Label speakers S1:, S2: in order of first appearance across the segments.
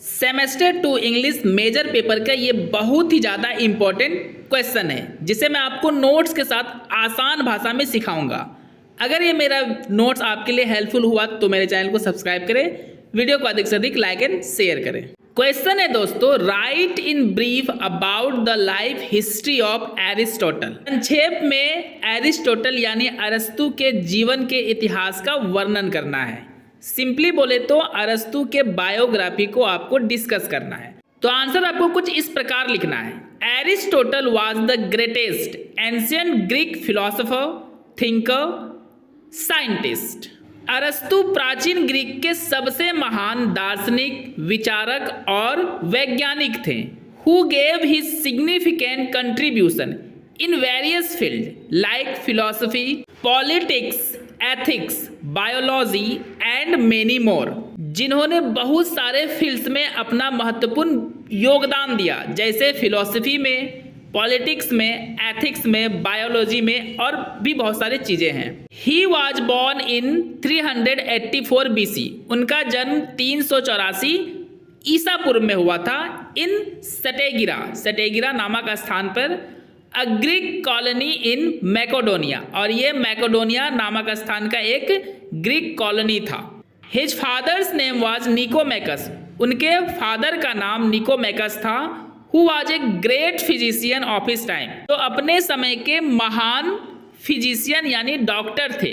S1: Semester 2 English major paper का ये बहुत ही ज़्यादा इम्पोर्टेंट क्वेश्चन है जिसे मैं आपको नोट्स के साथ आसान भाषा में सिखाऊंगा। अगर ये मेरा नोट्स आपके लिए हेल्पफुल हुआ तो मेरे चैनल को सब्सक्राइब करें, वीडियो को अधिक से अधिक लाइक एंड शेयर करें। क्वेश्चन है दोस्तों, right in brief about the life history of Aristotle. संक्षेप में एरिस्टोटल यानी अरस्तु के जीवन के इतिहास का वर्णन करना है। सिंपली बोले तो अरस्तु के बायोग्राफी को आपको डिस्कस करना है। तो आंसर आपको कुछ इस प्रकार लिखना है। Aristotle was the greatest ancient Greek philosopher, thinker, scientist. अरस्तु प्राचीन ग्रीक के सबसे महान दार्शनिक, विचारक और वैज्ञानिक थे। Who gave his significant contribution in various field like philosophy, politics, ethics, biology and many more. जिन्होंने बहुत सारे फील्ड्स में अपना महत्वपूर्ण योगदान दिया, जैसे फिलोसफी में, पॉलिटिक्स में, एथिक्स में, बायोलॉजी में और भी बहुत सारी चीज़ें हैं। He was born in 384 BC। उनका जन्म 384 ईसा पूर्व में हुआ था इन सटेगिरा नामक स्थान पर, a Greek colony in Macedonia. और ये मैकेडोनिया नामक स्थान का एक ग्रीक कॉलोनी था। His father's name was Nicomachus. उनके फादर का नाम निकोमैकस था। Who was a great physician of his time. तो अपने समय के महान फिजिशियन यानी डॉक्टर थे।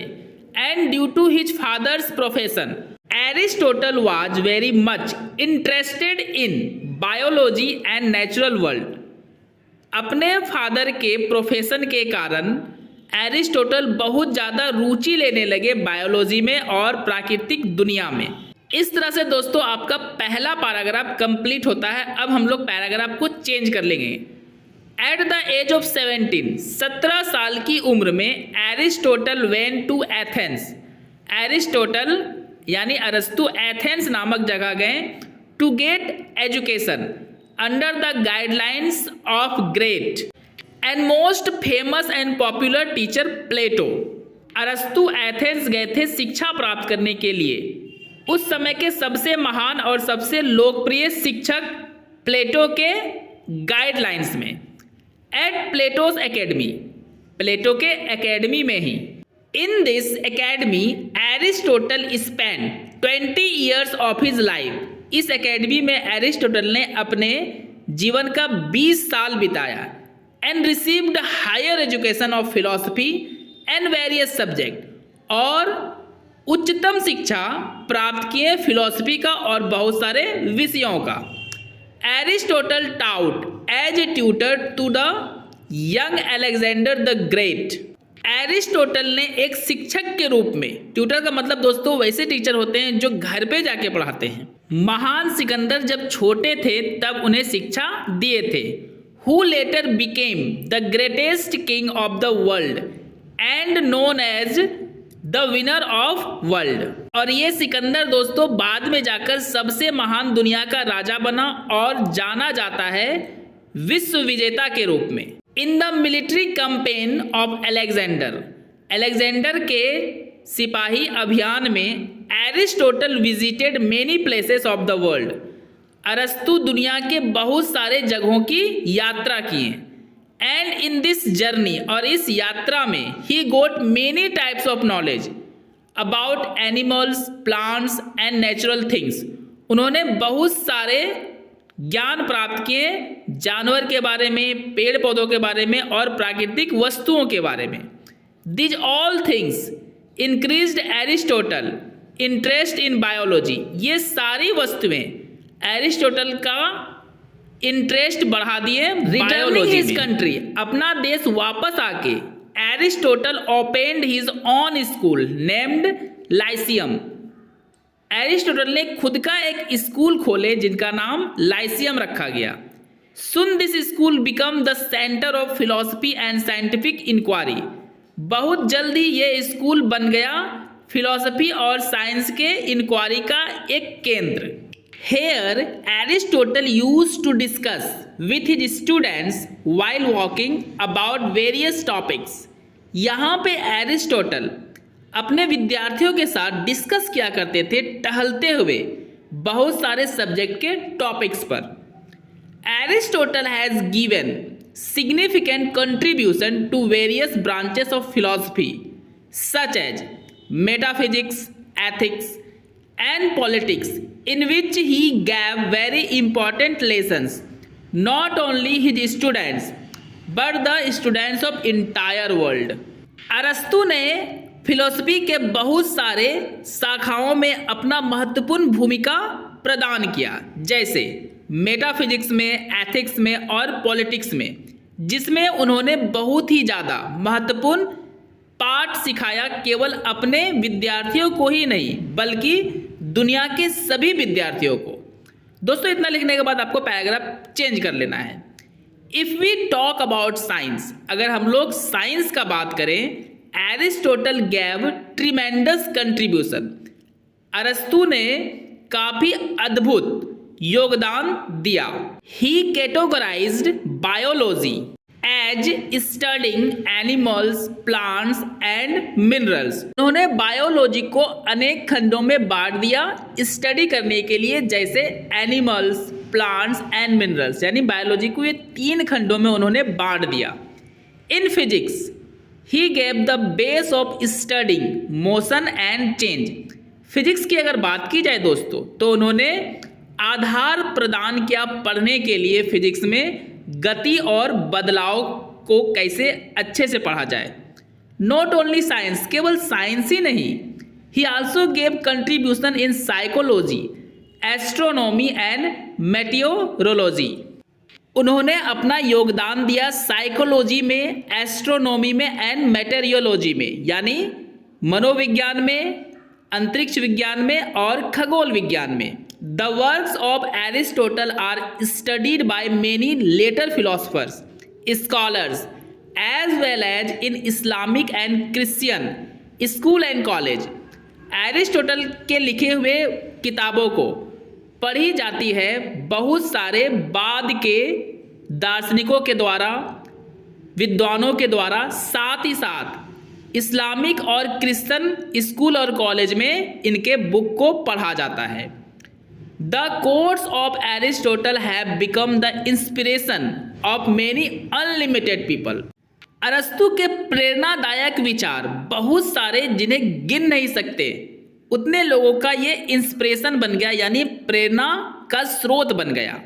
S1: And due to his father's profession Aristotle was very much interested in biology and natural world. अपने फादर के प्रोफेशन के कारण एरिस्टोटल बहुत ज़्यादा रुचि लेने लगे बायोलॉजी में और प्राकृतिक दुनिया में। इस तरह से दोस्तों आपका पहला पैराग्राफ कंप्लीट होता है। अब हम लोग पैराग्राफ को चेंज कर लेंगे। एट द एज ऑफ 17 साल की उम्र में Aristotle went to Athens. Aristotle यानी अरस्तु एथेंस नामक जगह गए to get education under the guidelines of great and most famous and popular teacher Plato। अरस्तु एथेंस गए थे शिक्षा प्राप्त करने के लिए उस समय के सबसे महान और सबसे लोकप्रिय शिक्षक प्लेटो के गाइडलाइंस में। एट प्लेटोस एकेडमी, प्लेटो के एकेडमी में ही। In this academy Aristotle spend 20 years of his life. इस एकेडमी में एरिस्टोटल ने अपने जीवन का 20 साल बिताया। And received higher education of philosophy and various subject. और उच्चतम शिक्षा प्राप्त किए फिलोसफी का और बहुत सारे विषयों का। Aristotle taught as a tutor to the young Alexander the Great. Aristotle ने एक शिक्षक के रूप में, ट्यूटर का मतलब दोस्तों वैसे टीचर होते हैं जो घर पे जाके पढ़ाते हैं। महान सिकंदर जब छोटे थे तब उन्हें शिक्षा दिए थे। Who later became the greatest king of the world and known as the winner of world. और ये सिकंदर दोस्तों बाद में जाकर सबसे महान दुनिया का राजा बना और जाना जाता है विश्व विजेता के रूप में। In the military campaign of Alexander के सिपाही अभियान में Aristotle visited many places of the world. अरस्तु दुनिया के बहुत सारे जगहों की यात्रा किए। एंड इन दिस जर्नी, और इस यात्रा में, he got many types of knowledge about animals, plants and natural things. उन्होंने बहुत सारे ज्ञान प्राप्त किए जानवर के बारे में, पेड़ पौधों के बारे में और प्राकृतिक वस्तुओं के बारे में। These all things increased Aristotle interest in biology. ये सारी वस्तुएं एरिस्टोटल का इंटरेस्ट बढ़ा दिए रिटर्निंग हिज कंट्री। अपना देश वापस आके Aristotle opened his own school named Lyceum. Aristotle ने खुद का एक स्कूल खोले जिनका नाम लाइसियम रखा गया। Soon this school become the centre of philosophy and scientific inquiry. बहुत जल्दी ये स्कूल बन गया फिलोसफी और साइंस के इंक्वायरी का एक केंद्र। Here Aristotle used to discuss with his students while walking about various topics. यहाँ पे एरिस्टोटल अपने विद्यार्थियों के साथ डिस्कस किया करते थे टहलते हुए बहुत सारे सब्जेक्ट के टॉपिक्स पर। Aristotle has given significant contribution to various branches of philosophy such as metaphysics, ethics and politics, in which he gave very important lessons not only his students but the students of entire world। अरस्तु ने philosophy के बहुत सारे शाखाओं में अपना महत्वपूर्ण भूमिका प्रदान किया, जैसे मेटाफिजिक्स में, एथिक्स में और पॉलिटिक्स में, जिसमें उन्होंने बहुत ही ज़्यादा महत्वपूर्ण पाठ सिखाया, केवल अपने विद्यार्थियों को ही नहीं बल्कि दुनिया के सभी विद्यार्थियों को। दोस्तों इतना लिखने के बाद आपको पैराग्राफ चेंज कर लेना है। If we talk about science, अगर हम लोग साइंस का बात करें, एरिस्टोटल गैव ट्रिमेंडस कंट्रीब्यूशन, अरस्तु ने काफ़ी अद्भुत योगदान दिया। He categorised biology as studying animals, plants and minerals. उन्होंने बायोलॉजी को अनेक खंडों में बांट दिया स्टडी करने के लिए, जैसे एनिमल्स, प्लांट्स एंड मिनरल्स, यानी बायोलॉजी को ये 3 खंडों में उन्होंने बांट दिया। In physics he gave the base of studying motion and change. Physics की अगर बात की जाए दोस्तों, तो उन्होंने आधार प्रदान किया पढ़ने के लिए फिजिक्स में गति और बदलाव को कैसे अच्छे से पढ़ा जाए। नॉट ओनली साइंस, केवल साइंस ही नहीं, ही also gave contribution in psychology, astronomy and meteorology. उन्होंने अपना योगदान दिया साइकोलॉजी में, एस्ट्रोनॉमी में एंड मेटेरियोलॉजी में, यानी मनोविज्ञान में, अंतरिक्ष विज्ञान में और खगोल विज्ञान में। The works of Aristotle are studied by many later philosophers, scholars, as well as in Islamic and Christian school and college। Aristotle के लिखे हुए किताबों को पढ़ी जाती है बहुत सारे बाद के दार्शनिकों के द्वारा, विद्वानों के द्वारा, साथ ही साथ इस्लामिक और क्रिश्चियन स्कूल और कॉलेज में इनके बुक को पढ़ा जाता है। The quotes of Aristotle have become the inspiration of many unlimited people। अरस्तु के प्रेरणादायक विचार बहुत सारे, जिन्हें गिन नहीं सकते, उतने लोगों का ये इंस्पिरेशन बन गया, यानी प्रेरणा का स्रोत बन गया।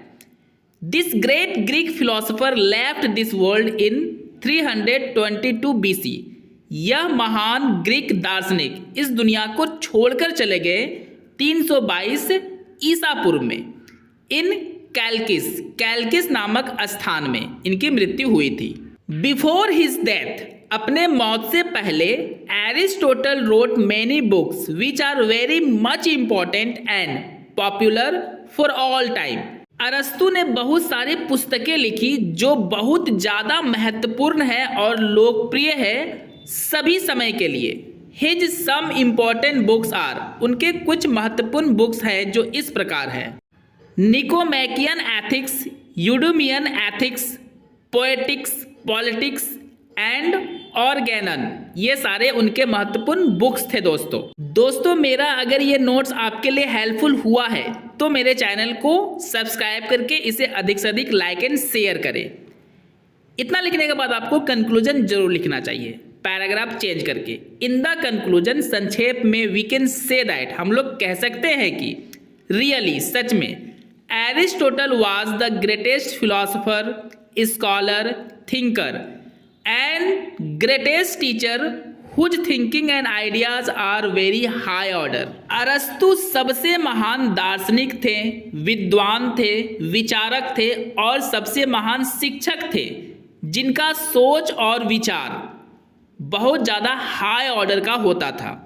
S1: This great Greek philosopher left this world in 322 BC। यह महान ग्रीक दार्शनिक इस दुनिया को छोड़कर चले गए 322 ईसा पूर्व में। इन कैल्किस नामक स्थान में इनकी मृत्यु हुई थी। बिफोर हिज डेथ, अपने मौत से पहले, Aristotle wrote many books which are very much important and popular for all time. अरस्तु ने बहुत सारी पुस्तकें लिखी जो बहुत ज़्यादा महत्वपूर्ण है और लोकप्रिय है सभी समय के लिए। His some important books are, उनके कुछ महत्वपूर्ण बुक्स हैं जो इस प्रकार है। Nicomachean Ethics, Eudemian Ethics, Poetics, Politics and Organon, ये सारे उनके महत्वपूर्ण बुक्स थे। दोस्तों मेरा अगर ये नोट्स आपके लिए हेल्पफुल हुआ है तो मेरे चैनल को सब्सक्राइब करके इसे अधिक से अधिक लाइक एंड शेयर करें। इतना लिखने के बाद आपको कंक्लूजन जरूर लिखना चाहिए, पैराग्राफ चेंज करके। इन द कंक्लूजन, संक्षेप में, वी कैन से दैट, हम लोग कह सकते हैं कि रियली, सच में, Aristotle was the greatest philosopher, scholar, thinker and greatest teacher whose thinking and ideas are very high order. अरस्तु सबसे महान दार्शनिक थे, विद्वान थे, विचारक थे और सबसे महान शिक्षक थे, जिनका सोच और विचार बहुत ज़्यादा हाई ऑर्डर का होता था।